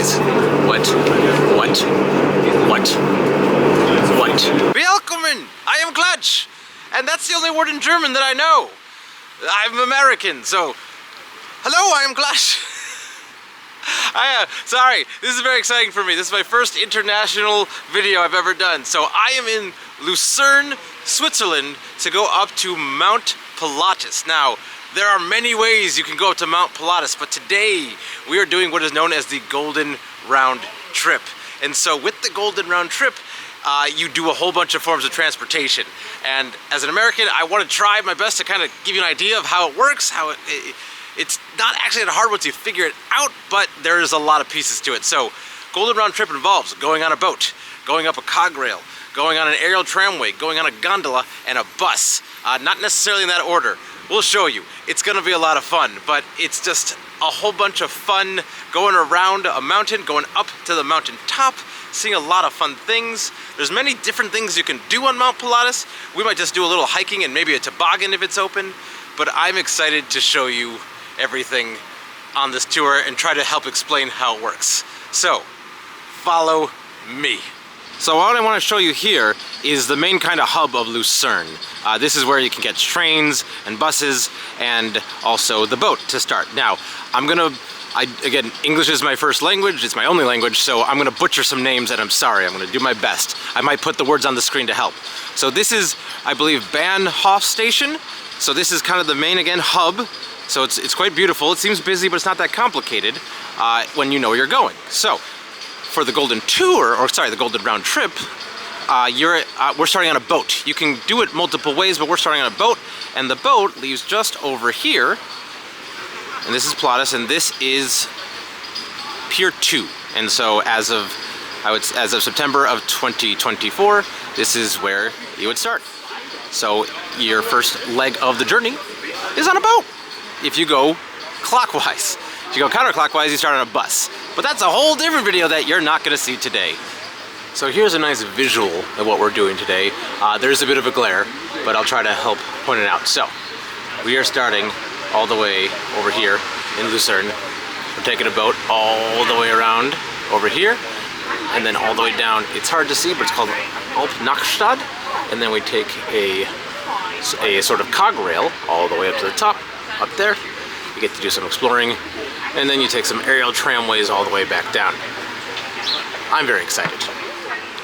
please. What? Willkommen! I am Klatsch! And that's the only word in German that I know. I'm American, so... Hello, I am Klatsch! Sorry, this is very exciting for me. This is my first international video I've ever done. So I am in Lucerne, Switzerland to go up to Mount Pilatus. Now, there are many ways you can go up to Mount Pilatus, but today we are doing what is known as the Golden Round Trip. And so with the Golden Round Trip, you do a whole bunch of forms of transportation. And as an American, I want to try my best to kind of give you an idea of how it works, it's not actually that hard once you figure it out, but there's a lot of pieces to it. So, Golden Round Trip involves going on a boat, going up a cogwheel, going on an aerial tramway, going on a gondola, and a bus. Not necessarily in that order. We'll show you. It's gonna be a lot of fun, but it's just a whole bunch of fun going around a mountain, going up to the mountain top, seeing a lot of fun things. There's many different things you can do on Mount Pilatus. We might just do a little hiking and maybe a toboggan if it's open, but I'm excited to show you everything on this tour and try to help explain how it works. So, follow me. So what I want to show you here is the main kind of hub of Lucerne. This is where you can catch trains and buses and also the boat to start. Now, again, English is my first language, it's my only language, so I'm gonna butcher some names and I'm sorry, I'm gonna do my best. I might put the words on the screen to help. So this is, I believe, Bahnhof station. So this is kind of the main, again, hub. So it's quite beautiful. It seems busy, but it's not that complicated when you know where you're going. So for the Golden Tour, or sorry, the Golden Round Trip, we're starting on a boat. You can do it multiple ways, but we're starting on a boat, and the boat leaves just over here. And this is Pilatus, and this is Pier 2. And so as of September of 2024, this is where you would start. So your first leg of the journey is on a boat. If you go clockwise. If you go counterclockwise, you start on a bus. But that's a whole different video that you're not gonna see today. So here's a nice visual of what we're doing today. There's a bit of a glare, but I'll try to help point it out. So, we are starting all the way over here in Lucerne. We're taking a boat all the way around over here, and then all the way down. It's hard to see, but it's called Alpnachstad. And then we take a sort of cogwheel all the way up to the top. Up there, you get to do some exploring, and then you take some aerial tramways all the way back down. I'm very excited.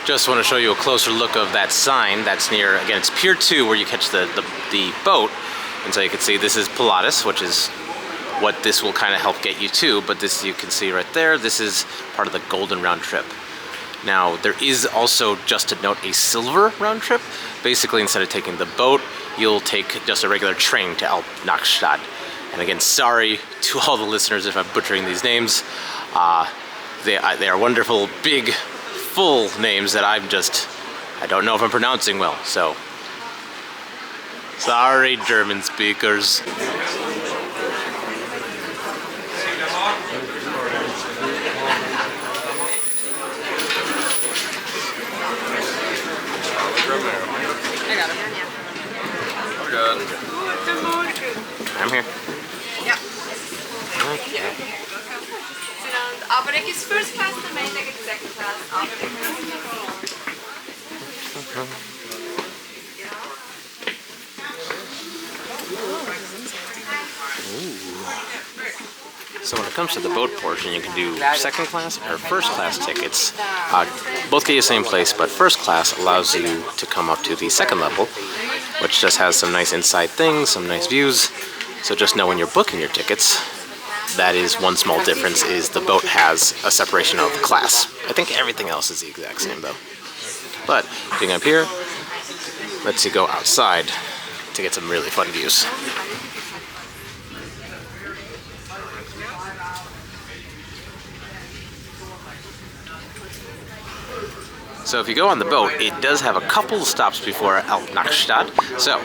Just want to show you a closer look of that sign that's near, again, it's Pier 2 where you catch the boat, and so you can see this is Pilatus, which is what this will kind of help get you to, but this you can see right there, this is part of the Golden Round Trip. Now, there is also, just to note, a silver round trip. Basically, instead of taking the boat, you'll take just a regular train to Alpnachstad. And again, sorry to all the listeners if I'm butchering these names. They are wonderful, big, full names that I don't know if I'm pronouncing well, so. Sorry, German speakers. I'm here. Yeah. Okay. Apline is first class, the main deck is second class. So when it comes to the boat portion, you can do second class or first class tickets. Both get you the same place, but first class allows you to come up to the second level, which just has some nice inside things, some nice views. So just know when you're booking your tickets, that is one small difference, is the boat has a separation of class. I think everything else is the exact same though. But being up here lets you go outside to get some really fun views. So if you go on the boat, it does have a couple of stops before Alpnachstad. So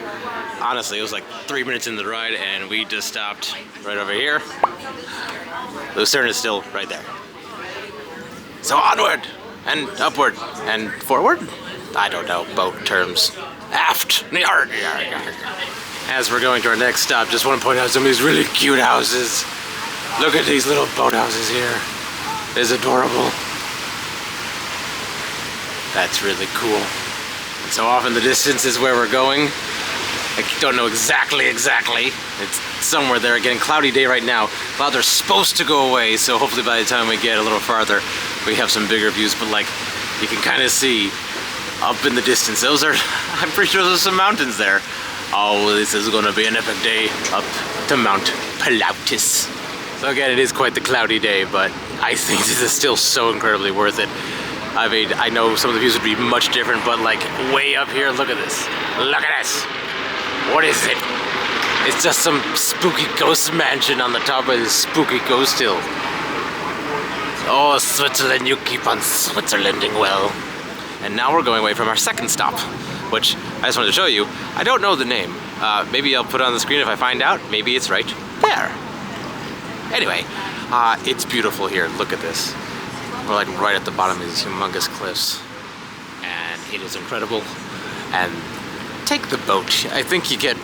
honestly, it was like 3 minutes into the ride and we just stopped right over here. Lucerne is still right there. So onward and upward and forward. I don't know boat terms. Aft. As we're going to our next stop, just want to point out some of these really cute houses. Look at these little boat houses here. is adorable. That's really cool. And so off in the distance is where we're going. I don't know exactly. It's somewhere there. Getting cloudy day right now. Clouds are supposed to go away, so hopefully by the time we get a little farther, we have some bigger views. But like, you can kind of see up in the distance. Those are, I'm pretty sure there's some mountains there. Oh, this is going to be an epic day up to Mount Pilatus. So again, it is quite the cloudy day, but I think this is still so incredibly worth it. I mean, I know some of the views would be much different, but like way up here, look at this. Look at this. What is it? It's just some spooky ghost mansion on the top of this spooky ghost hill. Oh, Switzerland, you keep on Switzerlanding well. And now we're going away from our second stop, which I just wanted to show you. I don't know the name. Maybe I'll put it on the screen if I find out. Maybe it's right there. Anyway, it's beautiful here. Look at this. We're like right at the bottom of these humongous cliffs. And it is incredible. And take the boat. I think you get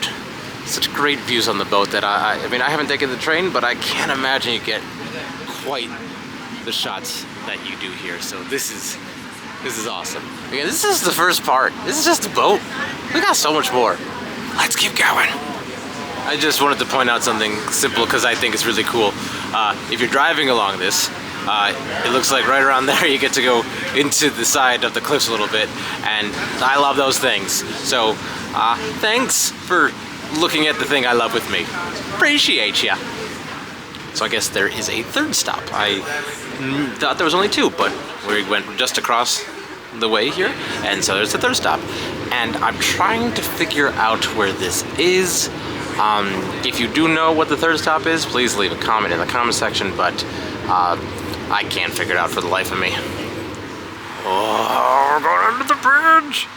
such great views on the boat that I mean, I haven't taken the train, but I can't imagine you get quite the shots that you do here. So this is awesome. Again, this is the first part. This is just a boat. We got so much more. Let's keep going. I just wanted to point out something simple because I think it's really cool. If you're driving along this, it looks like right around there you get to go into the side of the cliffs a little bit, and I love those things. So thanks for looking at the thing I love with me. Appreciate ya. So I guess there is a third stop. I thought there was only two, but we went just across the way here, and so there's the third stop. And I'm trying to figure out where this is. If you do know what the third stop is, please leave a comment in the comment section, but I can't figure it out for the life of me. Oh, going under the bridge!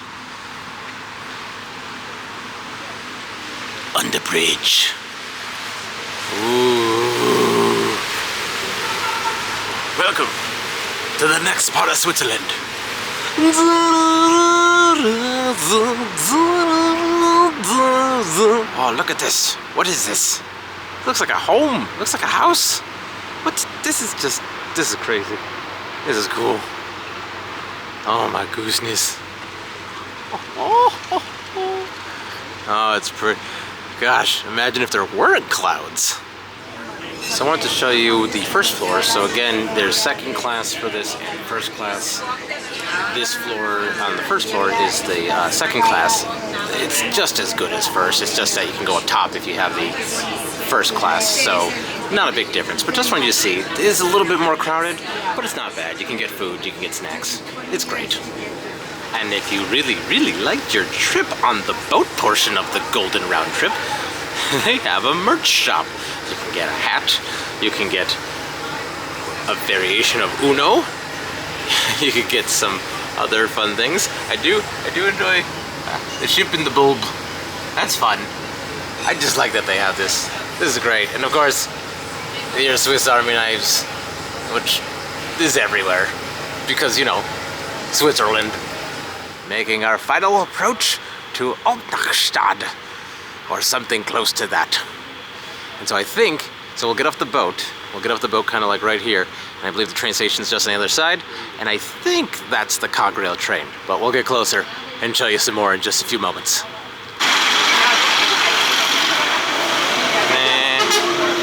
On the bridge. Ooh. Welcome to the next part of Switzerland. Oh, look at this. What is this? Looks like a home. Looks like a house. What? This is crazy. This is cool. Oh my goodness. Oh, it's pretty. Gosh, imagine if there weren't clouds. So I wanted to show you the first floor. So again, there's second class for this and first class. This floor on the first floor is the second class. It's just as good as first. It's just that you can go up top if you have the first class. So not a big difference, but just wanted you to see. It is a little bit more crowded, but it's not bad. You can get food, you can get snacks. It's great. And if you really liked your trip on the boat portion of the Golden Round Trip, they have a merch shop. You can get a hat, you can get a variation of Uno, you could get some other fun things. I do enjoy the ship in the bulb. That's fun. I just like that they have this. This is great. And of course, your Swiss Army knives, which is everywhere. Because, you know, Switzerland. Making our final approach to Alpnachstad, or something close to that. And so I think, so we'll get off the boat. We'll get off the boat kind of like right here. And I believe the train station's just on the other side. And I think that's the Cogwheel train. But we'll get closer and show you some more in just a few moments.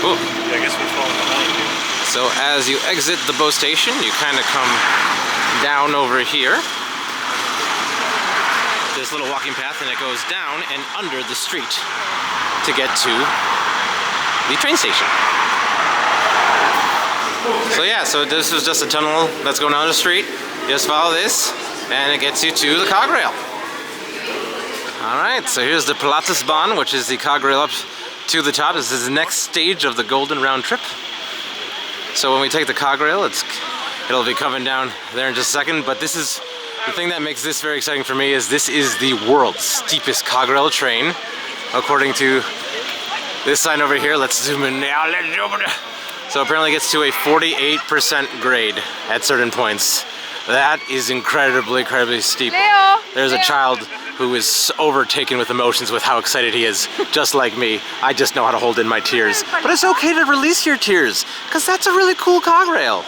Ooh. I guess we're falling behind you. So as you exit the boat station, you kind of come down over here. This little walking path, and it goes down and under the street to get to the train station. So yeah, so this is just a tunnel that's going down the street. You just follow this, and it gets you to the Cogwheel. Alright, so here's the Pilatus Bahn, which is the Cogwheel up to the top. This is the next stage of the Golden Round Trip. So when we take the Cogwheel, it'll be coming down there in just a second, but this is the thing that makes this very exciting for me is this is the world's steepest Cogwheel train, according to this sign over here. Let's zoom in now. So apparently it gets to a 48% grade at certain points. That is incredibly steep. Leo! There's a child who is overtaken with emotions with how excited he is, just like me. I just know how to hold in my tears. But it's okay to release your tears, because that's a really cool Cogwheel.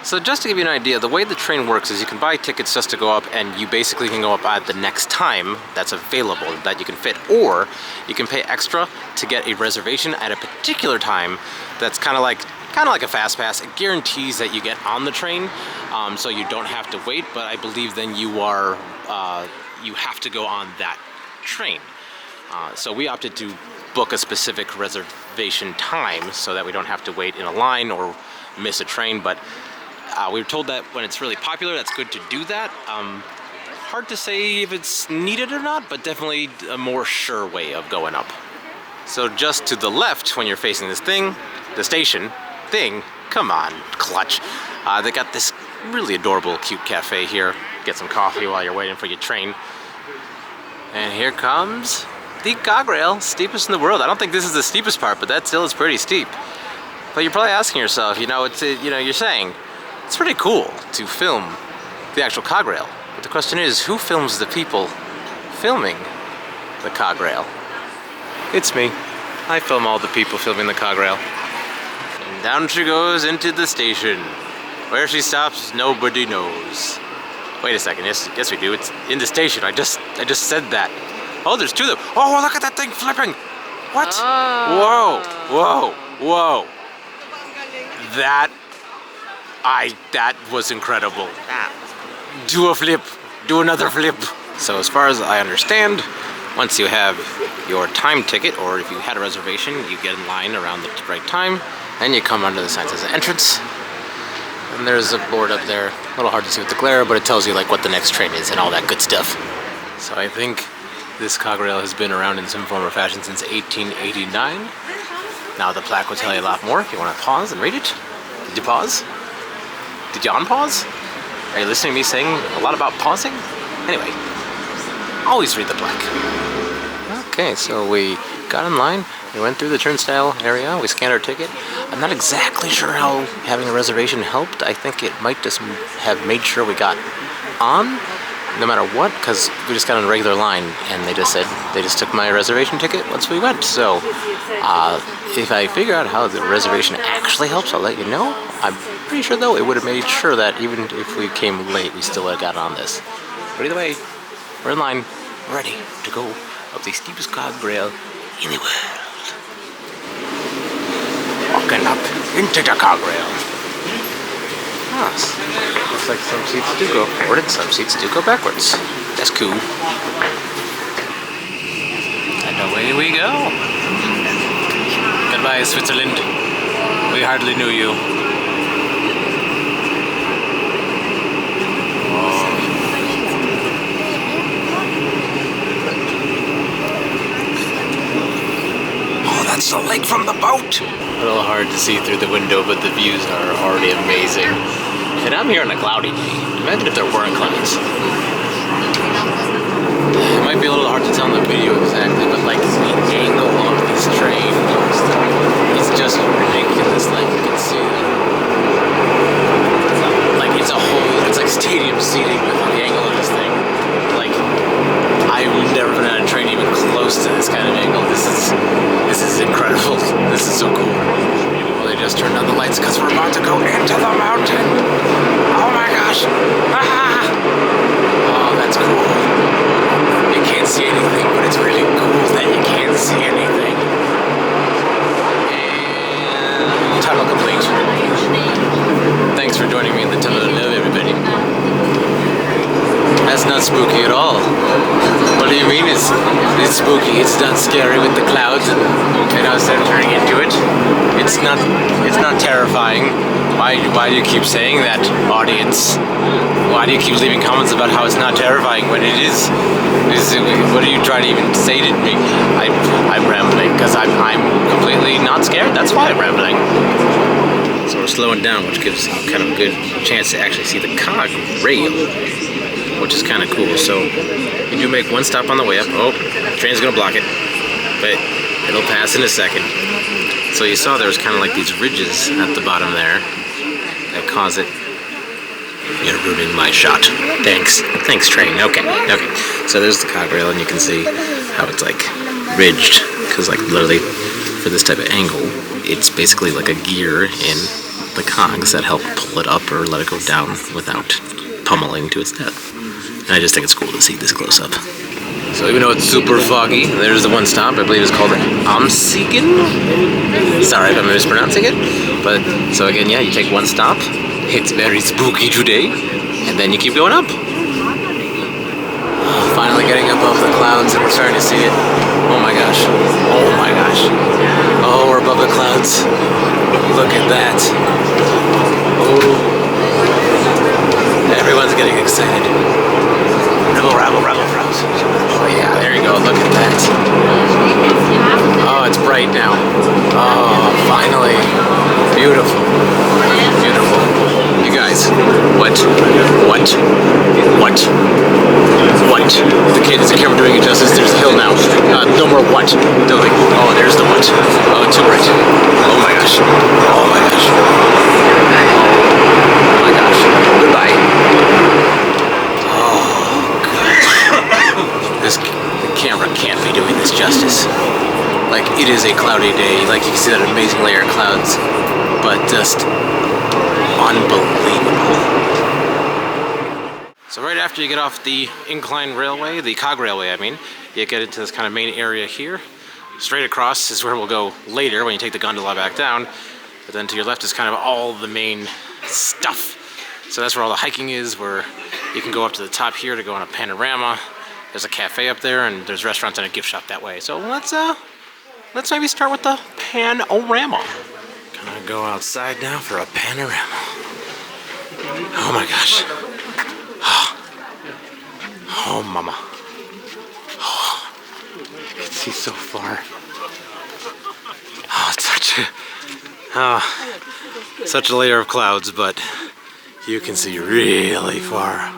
So just to give you an idea, the way the train works is you can buy tickets just to go up, and you basically can go up at the next time that's available that you can fit, or you can pay extra to get a reservation at a particular time that's kind of like a fast pass. It guarantees that you get on the train, so you don't have to wait, but I believe then you have to go on that train. So we opted to book a specific reservation time so that we don't have to wait in a line or miss a train, but we were told that when it's really popular, that's good to do that. Hard to say if it's needed or not, but definitely a more sure way of going up. So just to the left, when you're facing this thing, the station thing, come on, clutch. They got this really adorable, cute cafe here. Get some coffee while you're waiting for your train. And here comes the Cogwheel, steepest in the world. I don't think this is the steepest part, but that still is pretty steep. But you're probably asking yourself, you're saying, it's pretty cool to film the actual Cogwheel. But the question is, who films the people filming the Cogwheel? It's me. I film all the people filming the Cogwheel. And down she goes into the station. Where she stops, nobody knows. Wait a second, yes we do. It's in the station. I just said that. Oh, there's two of them. Oh, look at that thing flipping. What? Oh. Whoa. That was incredible. Do a flip. Do another flip. So as far as I understand, once you have your time ticket, or if you had a reservation, you get in line around the right time, and you come under the sign that says entrance. And there's a board up there. A little hard to see with the glare, but it tells you like what the next train is and all that good stuff. So I think this Cogwheel has been around in some form or fashion since 1889. Now the plaque will tell you a lot more if you want to pause and read it. Did you pause? Did you unpause? Are you listening to me saying a lot about pausing? Anyway, always read the plaque. Okay, so we got in line. We went through the turnstile area, we scanned our ticket. I'm not exactly sure how having a reservation helped. I think it might just have made sure we got on, no matter what, because we just got on a regular line, and they just took my reservation ticket once we went. So, if I figure out how the reservation actually helps, I'll let you know. I'm pretty sure, though, it would have made sure that even if we came late, we still would have got on this. But either way, we're in line, ready to go up the steepest Cogwheel in the world. Walking up into the Cogwheel. Looks like some seats do go forward and some seats do go backwards. That's cool. And away we go. Goodbye, Switzerland. We hardly knew you. That's the lake from the boat! A little hard to see through the window, but the views are already amazing. And I'm here on a cloudy day. Imagine if there weren't clouds. It might be a little hard to tell in the video exactly, but like the angle of this train is just ridiculous. Like you can see that. Like it's like stadium seating with the angle of this thing. Like I've never been on a train even close to this kind of angle. This is incredible. This is so cool. Well, they just turned on the lights because we're about to go into the mountain. Oh my gosh. Ah! Oh, that's cool. You can't see anything, but it's really cool that you can't see anything. And tunnel complete. Thanks for joining me in the tunnel of love, everybody. That's not spooky at all. What do you mean it's spooky? It's not scary with the clouds and us entering into it. It's not terrifying. Why do you keep saying that, audience? Why do you keep leaving comments about how it's not terrifying when it is? What are you trying to even say to me? I'm rambling because I'm completely not scared. That's why I'm rambling. So we're slowing down, which gives kind of a good chance to actually see the Cogwheel, which is kind of cool. So you do make one stop on the way up. Oh, the train's gonna block it, but it'll pass in a second. So you saw there was kind of like these ridges at the bottom there that cause it. You're ruining my shot. Thanks train. Okay. So there's the Cogwheel, and you can see how it's like ridged, because like literally for this type of angle, it's basically like a gear in the cogs that help pull it up or let it go down without pummeling to its death. And I just think it's cool to see this close up. So even though it's super foggy, there's the one stop. I believe it's called Amsigen. Sorry if I'm mispronouncing it. But so again, yeah, you take one stop. It's very spooky today, and then you keep going up. Finally getting above the clouds, and we're starting to see it. Oh my gosh! Oh my gosh! Oh, we're above the clouds. Look at that! Oh, everyone's getting excited. Rabble, rabble, rabble, rabble. Oh yeah, there you go, look at that. Oh, it's bright now. Oh, finally. Beautiful. Beautiful. You guys, what? The kid, is the camera doing it justice? There's a hill now. No more what building. Oh, there's the what. Oh, too bright. Oh my gosh. Oh my gosh. Oh my gosh. Goodbye. The camera can't be doing this justice. Like, it is a cloudy day. Like, you can see that amazing layer of clouds, but just unbelievable. So right after you get off the incline railway, the cog railway, I mean, you get into this kind of main area here. Straight across is where we'll go later when you take the gondola back down. But then to your left is kind of all the main stuff. So that's where all the hiking is, where you can go up to the top here to go on a panorama. There's a cafe up there, and there's restaurants and a gift shop that way. So let's maybe start with the panorama. Gonna go outside now for a panorama. Oh my gosh. Oh mama. Oh, I can see so far. Oh, it's such a layer of clouds, but you can see really far.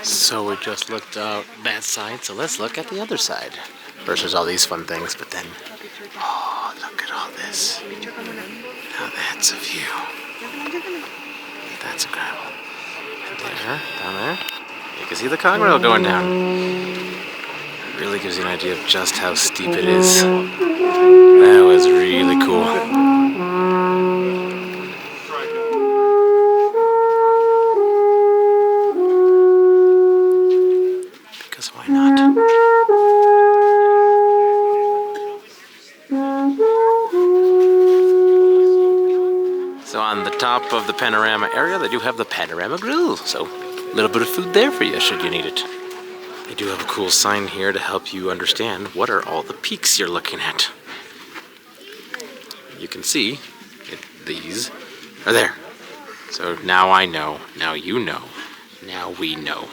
So we just looked out that side, so let's look at the other side. First there's all these fun things, but then, oh, look at all this. Now that's a view. That's incredible. And there, down there, you can see the Cogwheel going down. It really gives you an idea of just how steep it is. That was really cool. So on the top of the panorama area, they do have the panorama grill. So a little bit of food there for you should you need it. They do have a cool sign here to help you understand what are all the peaks you're looking at. You can see these are there. So now I know, now you know, now we know.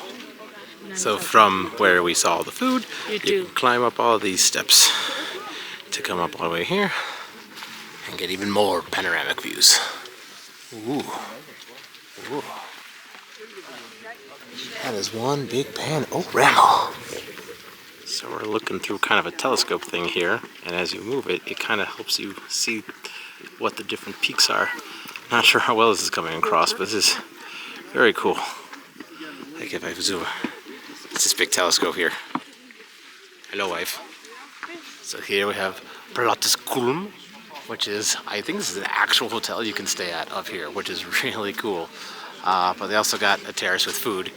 So from where we saw the food, you can climb up all these steps to come up all the way here and get even more panoramic views. Ooh. Ooh. That is one big panorama. So we're looking through kind of a telescope thing here, and as you move it, it kind of helps you see what the different peaks are. Not sure how well this is coming across, but this is very cool. Like if I zoom, it's this big telescope here. Hello, wife. So here we have Pilatus Kulm, which is, I think this is an actual hotel you can stay at up here, which is really cool. But they also got a terrace with food,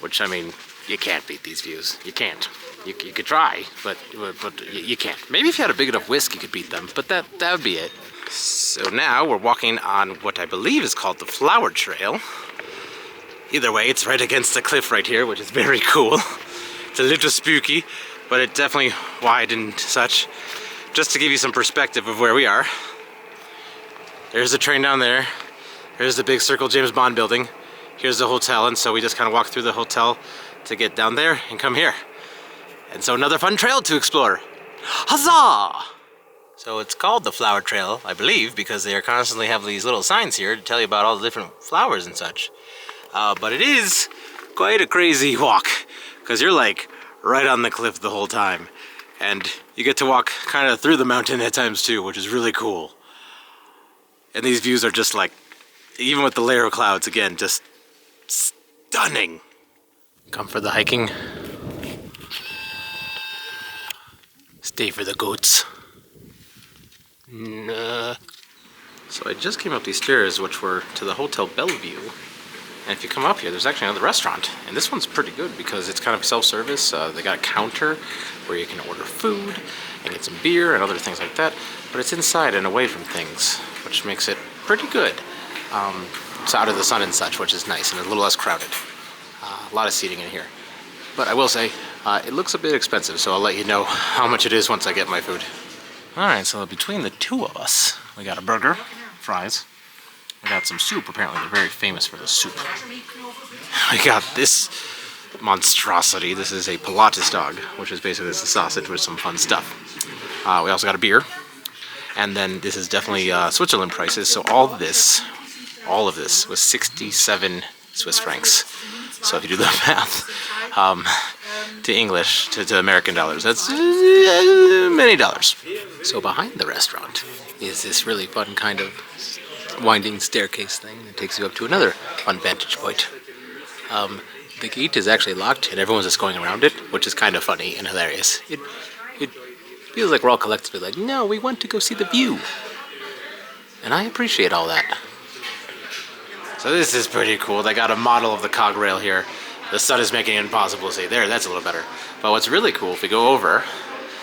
which, I mean, you can't beat these views. You can't. You could try, but you can't. Maybe if you had a big enough whisk, you could beat them, but that would be it. So now we're walking on what I believe is called the Flower Trail. Either way, it's right against the cliff right here, which is very cool. It's a little spooky, but it's definitely wide and such. Just to give you some perspective of where we are. There's the train down there. There's the big Circle James Bond building. Here's the hotel, and so we just kind of walk through the hotel to get down there and come here. And so another fun trail to explore. Huzzah! So it's called the Flower Trail, I believe, because they constantly have these little signs here to tell you about all the different flowers and such. But it is quite a crazy walk, because you're like right on the cliff the whole time. And you get to walk kind of through the mountain at times too, which is really cool. And these views are just like, even with the layer of clouds, again, just stunning. Come for the hiking. Stay for the goats. Nah. So I just came up these stairs, which were to the Hotel Bellevue. And if you come up here, there's actually another restaurant. And this one's pretty good because it's kind of self-service. They got a counter where you can order food and get some beer and other things like that. But it's inside and away from things, which makes it pretty good. It's out of the sun and such, which is nice and a little less crowded. A lot of seating in here. But I will say, it looks a bit expensive, so I'll let you know how much it is once I get my food. Alright, so between the two of us, we got a burger, fries, we got some soup. Apparently they're very famous for the soup. We got this monstrosity. This is a Pilatus dog, which is basically just a sausage with some fun stuff. We also got a beer. And then this is definitely Switzerland prices, so all of this was 67 Swiss francs. So if you do the math to English, to American dollars, that's many dollars. So behind the restaurant is this really fun kind of winding staircase thing that takes you up to another fun vantage point. The gate is actually locked and everyone's just going around it, which is kind of funny and hilarious. It feels like we're all collectively like, no, we want to go see the view. And I appreciate all that. So this is pretty cool. They got a model of the Cogwheel here. The sun is making it impossible to see. There, that's a little better. But what's really cool, if we go over,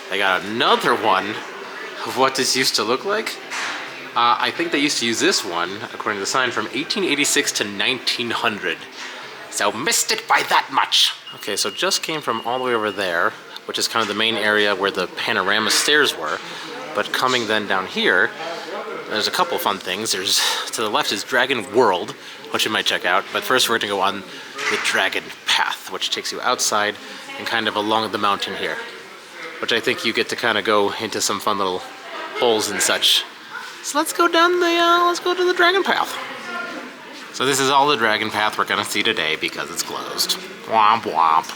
they got another one of what this used to look like. I think they used to use this one, according to the sign, from 1886 to 1900. So missed it by that much. Okay, so just came from all the way over there, which is kind of the main area where the Panorama stairs were. But coming then down here, there's a couple fun things. There's, to the left is Dragon World, which you might check out. But first we're gonna go on the Dragon Path, which takes you outside and kind of along the mountain here. Which I think you get to kind of go into some fun little holes and such. So let's go down the, let's go to the Dragon Path. So this is all the Dragon Path we're gonna see today because it's closed. Womp womp.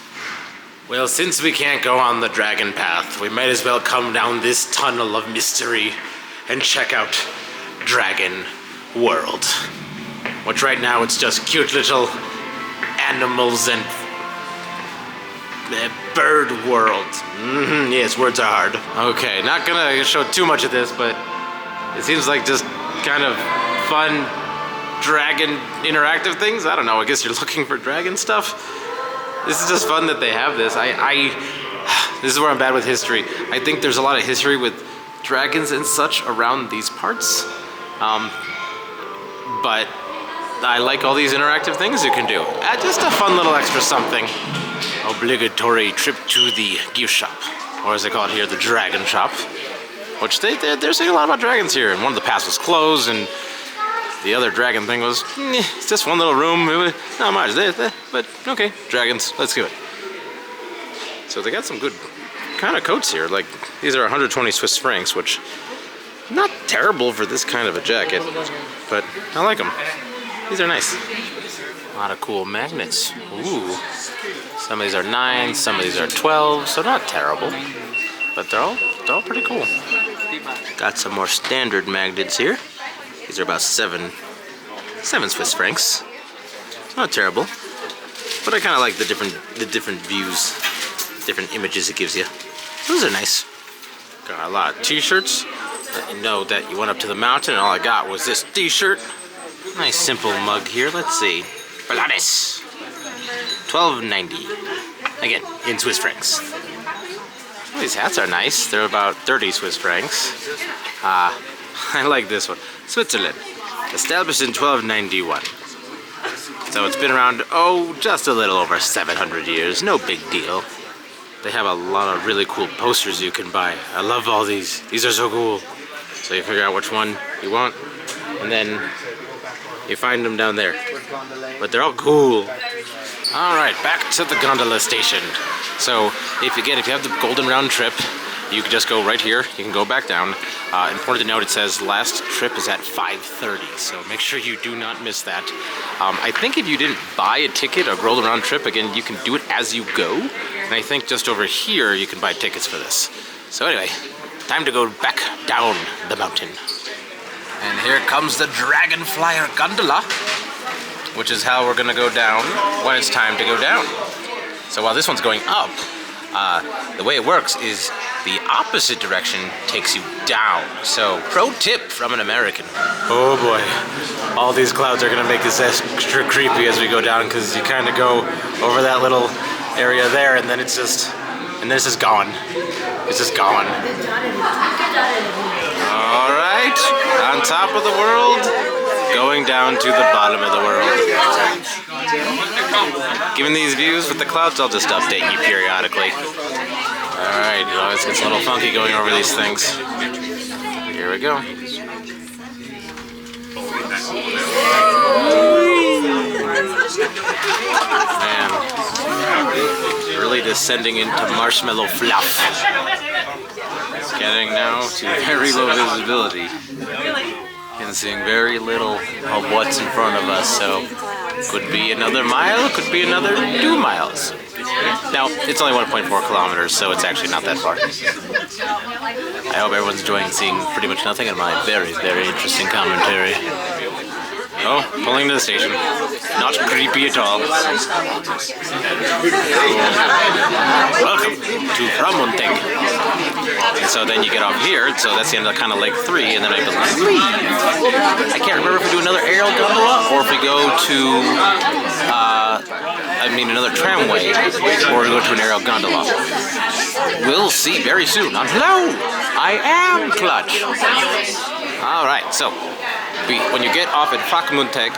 Well, since we can't go on the Dragon Path, we might as well come down this tunnel of mystery and check out Dragon World. Which right now it's just cute little animals and bird world. Yes, words are hard. Okay, not gonna show too much of this, but it seems like just kind of fun dragon interactive things. I don't know, I guess you're looking for dragon stuff. This is just fun that they have this. This is where I'm bad with history. I think there's a lot of history with dragons and such around these parts. But I like all these interactive things you can do. Just a fun little extra something. Obligatory trip to the gift shop. Or as they call it here, the dragon shop. Which they're saying a lot about dragons here. And one of the paths was closed and the other dragon thing was, it's just one little room. Not much, but okay, dragons, let's do it. So they got some good kind of coats here. Like, these are 120 Swiss francs, which not terrible for this kind of a jacket, but I like them. These are nice. A lot of cool magnets. Ooh. Some of these are 9, some of these are 12, so not terrible. But they're all pretty cool. Got some more standard magnets here. These are about 7 Swiss francs. It's not terrible. But I kind of like the different views, different images it gives you. Those are nice. Got a lot of t-shirts. Let you know that you went up to the mountain and all I got was this t-shirt. Nice simple mug here. Let's see. Pilatus. 12.90. Again, in Swiss francs. Oh, these hats are nice. They're about 30 Swiss francs. I like this one. Switzerland. Established in 1291. So it's been around, just a little over 700 years. No big deal. They have a lot of really cool posters you can buy. I love all these. These are so cool. So you figure out which one you want, and then you find them down there. But they're all cool. All right, back to the gondola station. So if you have the golden round trip, you can just go right here. You can go back down. Important to note, it says last trip is at 5:30, so make sure you do not miss that. I think if you didn't buy a ticket, a golden round trip, again, you can do it as you go. And I think just over here, you can buy tickets for this. So anyway, time to go back down the mountain. And here comes the Dragon Flyer gondola, which is how we're gonna go down when it's time to go down. So while this one's going up, the way it works is the opposite direction takes you down. So, pro tip from an American. Oh boy, all these clouds are gonna make this extra creepy as we go down, because you kind of go over that little area there, and then it's just gone. It's just gone. All right, on top of the world, going down to the bottom of the world. Given these views with the clouds, I'll just update you periodically. All right, it always gets a little funky going over these things. Here we go. Man, really descending into marshmallow fluff. Getting now to very low visibility and seeing very little of what's in front of us. So could be another mile, could be another 2 miles. Now, it's only 1.4 kilometers, so it's actually not that far. I hope everyone's enjoying seeing pretty much nothing in my very, very interesting commentary. Oh, pulling to the station. Not creepy at all. Welcome to Fräkmüntegg. And so then you get off here, so that's the end of kind of leg 3, and then I believe, I can't remember if we do another aerial gondola, or if we go to, another tramway, or we go to an aerial gondola. We'll see very soon. Hello, I am Clutch. All right, so when you get off at Fräkmüntegg,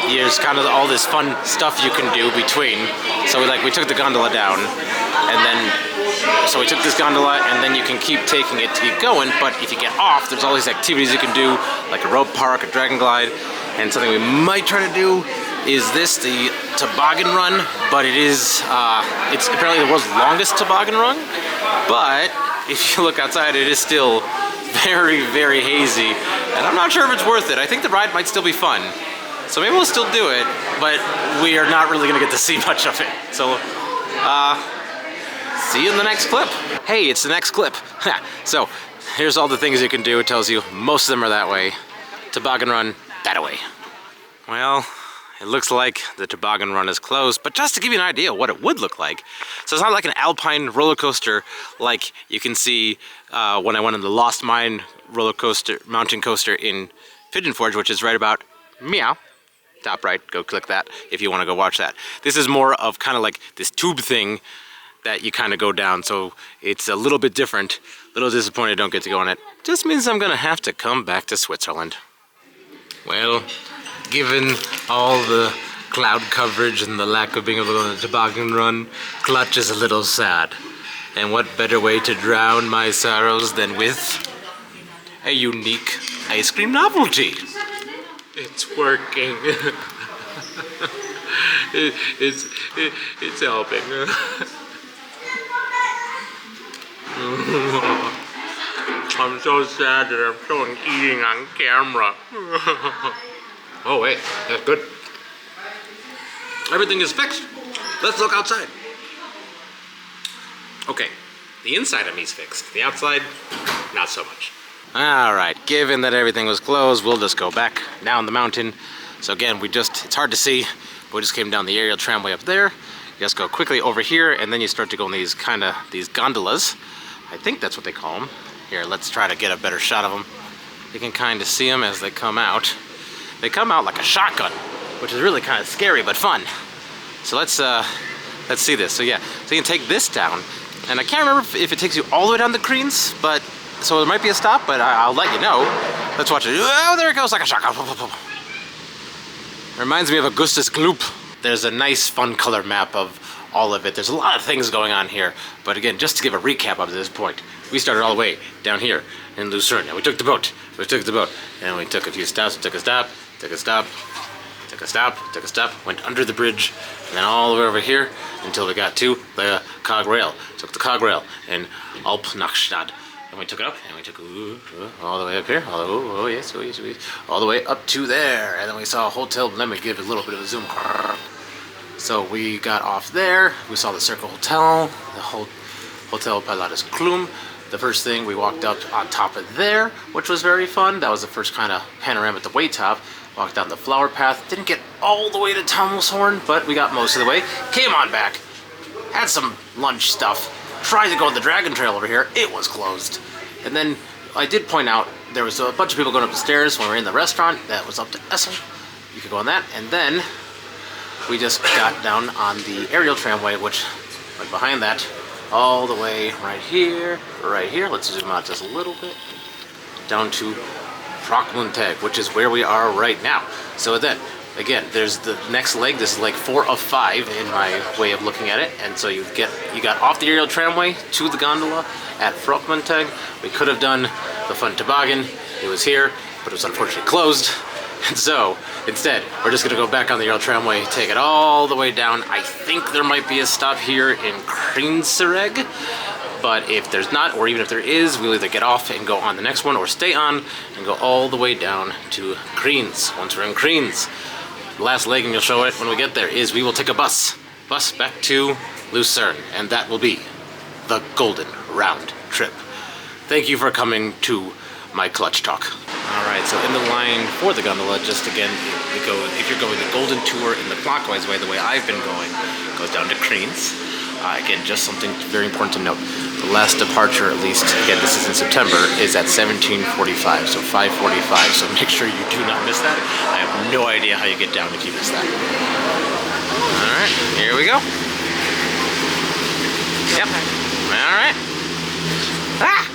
there's kind of all this fun stuff you can do between. So we took the gondola down, and then we took this gondola, and then you can keep taking it to keep going. But if you get off, there's all these activities you can do, like a rope park, a dragon glide, and something we might try to do is the toboggan run. But it's apparently the world's longest toboggan run. But if you look outside, it is still very, very hazy, and I'm not sure if it's worth it. I think the ride might still be fun, so maybe we'll still do it, but we are not really gonna get to see much of it. So, see you in the next clip. Hey, it's the next clip. So, here's all the things you can do. It tells you most of them are that way. Toboggan run, that way. Well, it looks like the toboggan run is closed, but just to give you an idea of what it would look like. So it's not like an alpine roller coaster like you can see when I went on the Lost Mine mountain coaster in Pigeon Forge, which is right about meow, top right, go click that if you want to go watch that. This is more of kind of like this tube thing that you kind of go down, so it's a little bit different. A little disappointed I don't get to go on it. Just means I'm gonna have to come back to Switzerland. Well, given all the cloud coverage and the lack of being able to go on the toboggan run, Clutch is a little sad. And what better way to drown my sorrows than with a unique ice cream novelty? It's working. It's helping. I'm so sad that I'm showing eating on camera. Oh wait, that's good. Everything is fixed. Let's look outside. Okay, the inside of me is fixed. The outside, not so much. All right, given that everything was closed, we'll just go back down the mountain. So again, it's hard to see, but we just came down the aerial tramway up there. You just go quickly over here, and then you start to go in these gondolas. I think that's what they call them. Here, let's try to get a better shot of them. You can kind of see them as they come out. They come out like a shotgun, which is really kind of scary but fun. So let's see this. So yeah, so you can take this down, and I can't remember if it takes you all the way down to Kriens, but so there might be a stop, but I'll let you know. Let's watch it. Oh, there it goes like a shotgun. Reminds me of Augustus Gloop. There's a nice fun color map of all of it. There's a lot of things going on here, but again, just to give a recap up to this point, we started all the way down here in Lucerne, and we took the boat, and we took a few stops, took a stop, went under the bridge, and then all the way over here until we got to the Cogwheel. Took the Cogwheel in Alpnachstad, and we took it up, and we took all the way up here, oh yes, all the way up to there, and then we saw a hotel. Let me give it a little bit of a zoom. So we got off there, we saw the Circle Hotel, the whole Hotel Pilatus Kulm. The first thing, we walked up on top of there, which was very fun. That was the first kind of panorama at the way top. Walked down the flower path. Didn't get all the way to Tomlishorn, but we got most of the way. Came on back. Had some lunch stuff. tried to go on the Dragon Trail over here. It was closed. And then I did point out there was a bunch of people going up the stairs when we were in the restaurant. That was up to Essel. You could go on that. And then we just got down on the aerial tramway, which went behind that all the way right here. Let's zoom out just a little bit. Down to Fräkmüntegg, which is where we are right now. So then, again, there's the next leg. This is like 4 of 5 in my way of looking at it. And so you got off the aerial tramway to the gondola at Fräkmüntegg. We could have done the fun toboggan. It was here, but it was unfortunately closed. And so instead, we're just gonna go back on the aerial tramway, take it all the way down. I think there might be a stop here in Kriens, but if there's not, or even if there is, we'll either get off and go on the next one or stay on and go all the way down to Kriens. Once we're in Kriens, the last leg, and you'll show it when we get there, is we will take a bus back to Lucerne, and that will be the golden round trip. Thank you for coming to my clutch talk. All right, so in the line for the gondola, just again, if you're going the golden tour in the clockwise way, the way I've been going, it goes down to Kriens. Again, just something very important to note. The last departure, at least, again, this is in September, is at 17:45, so 5:45. So make sure you do not miss that. I have no idea how you get down if you miss that. All right, here we go. Yep. All right. Ah!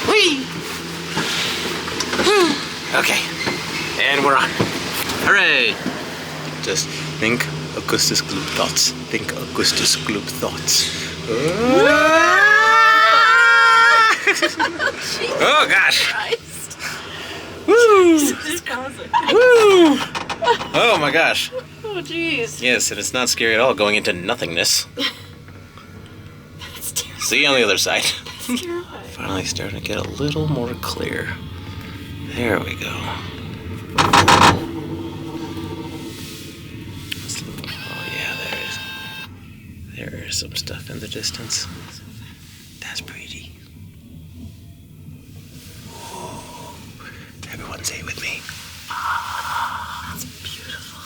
Whee! Woo! Okay. And we're on. Hooray! Just think Augustus Gloop thoughts. Think Augustus Gloop thoughts. Oh gosh! Woo! Woo! Oh my gosh! Oh jeez. Yes, and it's not scary at all going into nothingness. That's terrifying. See you on the other side. That's terrifying. Finally starting to get a little more clear. There we go. Oh yeah, there is some stuff in the distance. That's pretty. Ooh. Everyone say it with me. Ah, that's beautiful.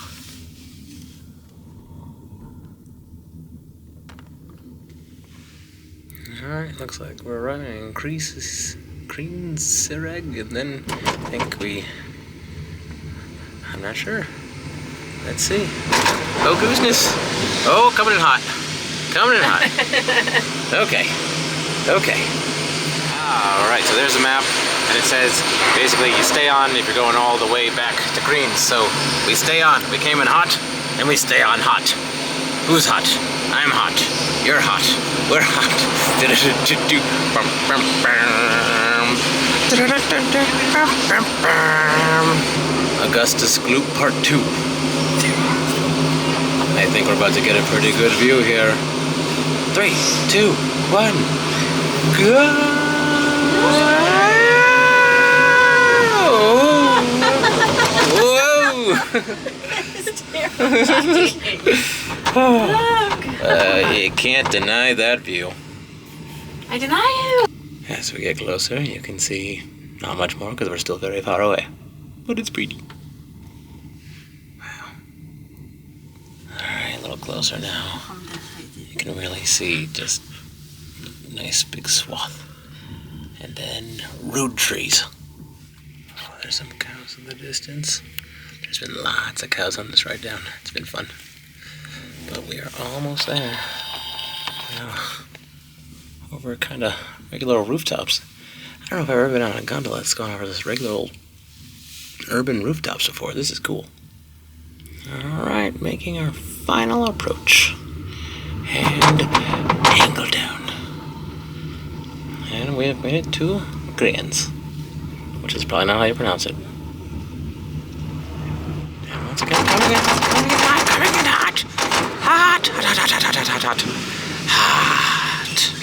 Alright, looks like we're running Kriens, and then I think I'm not sure. Let's see. Oh, gooseness. Oh, coming in hot. Coming in hot. Okay. Alright, so there's a map, and it says basically you stay on if you're going all the way back to Kriens. So we stay on. We came in hot, and we stay on hot. Who's hot? I'm hot. You're hot. We're hot. Augustus Gloop Part 2. I think we're about to get a pretty good view here. 3, 2, 1, go! Whoa! You can't deny that view. I deny you. As we get closer, you can see not much more because we're still very far away. But it's pretty. Wow. Alright, a little closer now. You can really see just a nice big swath. And then root trees. Oh, there's some cows in the distance. There's been lots of cows on this ride down. It's been fun. But we are almost there. Now, over kind of regular rooftops. I don't know if I've ever been on a gondola that's gone over this regular old urban rooftops before. This is cool. Alright, making our final approach. And angle down. And we have made it to Kriens, which is probably not how you pronounce it. And once again, coming in hot.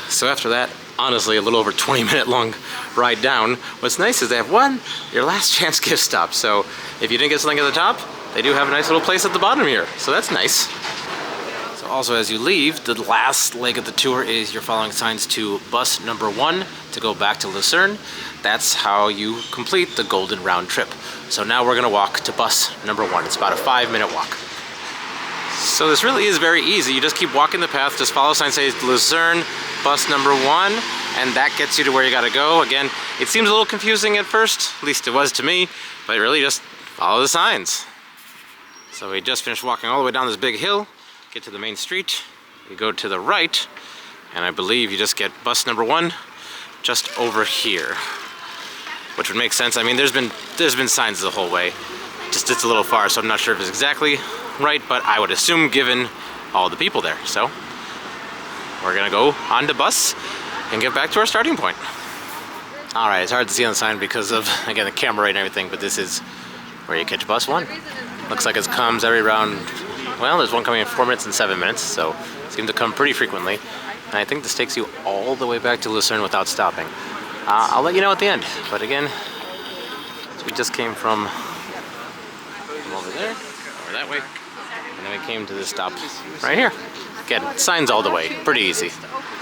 So after that, honestly, a little over 20-minute long ride down, what's nice is they have your last chance gift stop. So if you didn't get something at the top, they do have a nice little place at the bottom here. So that's nice. So also as you leave, the last leg of the tour is you're following signs to bus number 1 to go back to Lucerne. That's how you complete the golden round trip. So now we're gonna walk to bus number 1. It's about a 5-minute walk. So this really is very easy. You just keep walking the path, just follow sign says Lucerne, bus number 1, and that gets you to where you gotta go. Again, it seems a little confusing at first, at least it was to me, but really just follow the signs. So we just finished walking all the way down this big hill, get to the main street, you go to the right, and I believe you just get bus number 1 just over here, which would make sense. I mean, there's been signs the whole way, just it's a little far, so I'm not sure if it's exactly right, but I would assume given all the people there. So we're gonna go on the bus and get back to our starting point. All right, it's hard to see on the sign because of, again, the camera and everything, but this is where you catch bus 1. Looks like it comes every round. Well, there's one coming in 4 minutes and 7 minutes, so it seems to come pretty frequently. And I think this takes you all the way back to Lucerne without stopping. I'll let you know at the end, but again, we just came from over there, or that way, and then we came to this stop right here. Again, signs all the way, pretty easy.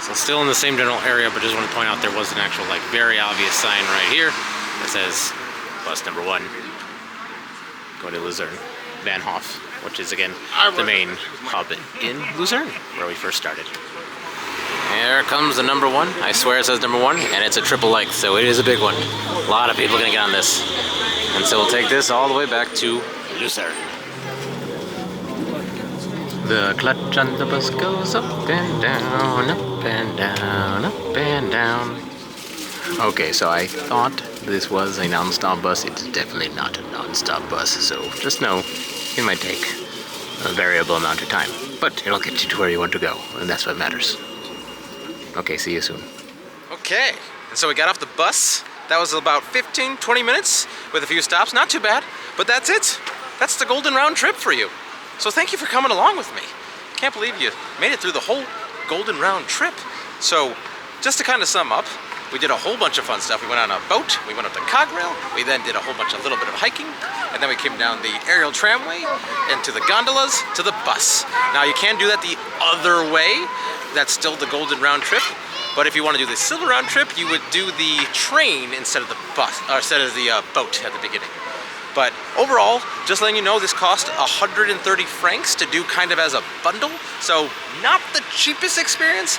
So still in the same general area, but just want to point out there was an actual, like, very obvious sign right here that says bus number 1 going to Luzern, Bahnhof, which is again the main hub in Luzern, where we first started. Here comes the number 1. I swear it says number 1, and it's a triple length, so it is a big one. A lot of people are gonna get on this. And so we'll take this all the way back to Lucerne. The clutch on the bus goes up and down, up and down, up and down. Okay, so I thought this was a non-stop bus. It's definitely not a non-stop bus, so just know it might take a variable amount of time, but it'll get you to where you want to go, and that's what matters. Okay, see you soon. Okay, and so we got off the bus. That was about 15-20 minutes with a few stops. Not too bad, but that's it. That's the golden round trip for you. So thank you for coming along with me. Can't believe you made it through the whole golden round trip. So just to kind of sum up, we did a whole bunch of fun stuff. We went on a boat, we went up the Cogwheel, we then did a whole bunch of little bit of hiking, and then we came down the aerial tramway and to the gondolas to the bus. Now you can do that the other way. That's still the golden round trip. But if you want to do the silver round trip, you would do the train instead of the bus, or instead of the boat at the beginning. But overall, just letting you know, this cost 130 francs to do kind of as a bundle. So not the cheapest experience.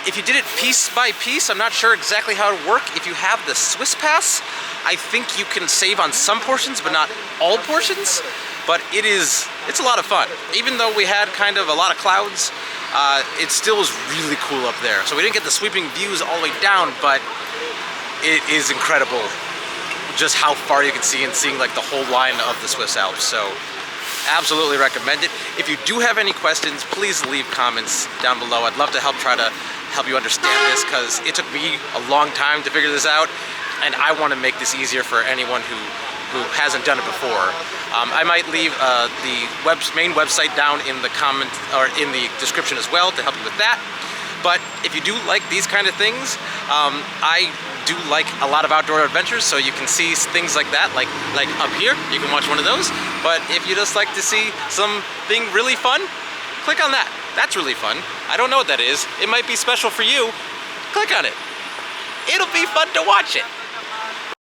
If you did it piece by piece, I'm not sure exactly how it would work. If you have the Swiss pass, I think you can save on some portions, but not all portions. But it's a lot of fun. Even though we had kind of a lot of clouds, it still was really cool up there. So we didn't get the sweeping views all the way down, but it is incredible just how far you can see and seeing like the whole line of the Swiss Alps. So absolutely recommend it. If you do have any questions, please leave comments down below. I'd love to try to help you understand this, because it took me a long time to figure this out, and I want to make this easier for anyone who hasn't done it before. I might leave the main website down in the comment or in the description as well to help you with that. But if you do like these kind of things, I do like a lot of outdoor adventures, so you can see things like that, like up here, you can watch one of those. But if you just like to see something really fun, click on that. That's really fun. I don't know what that is. It might be special for you. Click on it. It'll be fun to watch it.